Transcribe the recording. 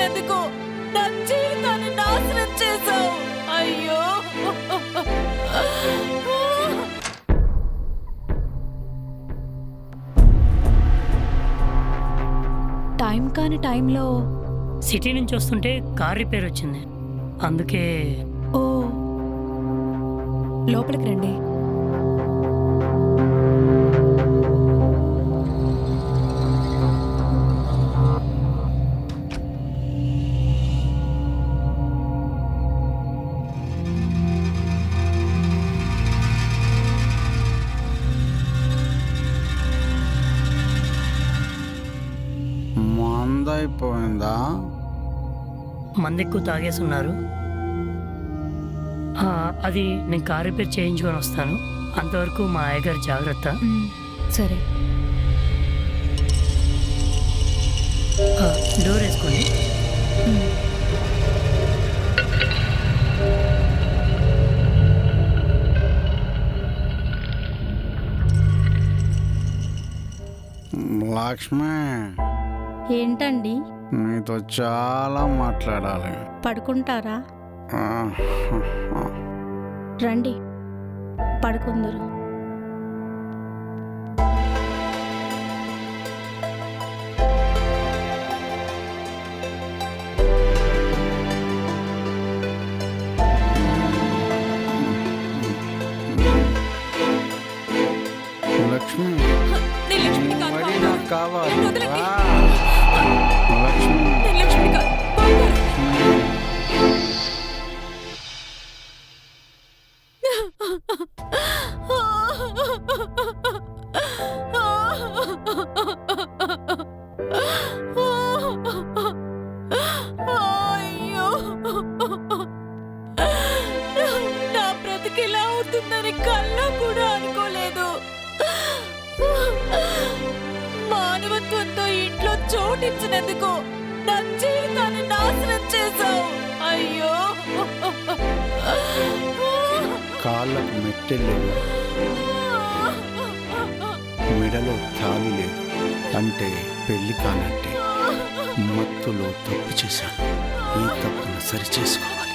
చోటిచ్చినందుకు నా జీవితాన్ని నాశనం చేశావు. అయ్యో, టైం కాని టైంలో సిటీ నుంచి వస్తుంటే కార్ రిపేర్ వచ్చింది, అందుకే. ఓ, లోపలికి రండి. మందైపోయిందా? మంది ఎక్కువ తాగేసి ఉన్నారు. అది నేను కార్ రిపేర్ చేయించుకొని వస్తాను, అంతవరకు మా అయ్యగారు జాగ్రత్త. సరే, డోర్ వేసుకోండి. లక్ష్మి, ఏంటండి? నీతో చాలా మాట్లాడాలి. పడుకుంటారా? రండి, పడుకుందరు. లక్ష్మి, నేను లక్ష్మిని కాదు, మరి బంగారం. నాకు కావాలి. నన్ను వదలండి. లక్ష్మి, నేను లక్ష్మిని కాదు, బంగారం. అయ్యో, నా బ్రతికిలా అవుతుందని కల్లో కూడా అనుకోలేదు. మానవత్వంతో ఇంట్లో చోటిచ్చినందుకు నా జీవితాన్ని నాశనం చేశావు. అయ్యో, కాళ్ళకు మెట్టెళ్ళేవి, మెడలో తాళి లేదు అంటే పెళ్లి కానట్టే. మత్తులో తప్పు చేశాను, ఈ తప్పును సరిచేసుకోవాలి.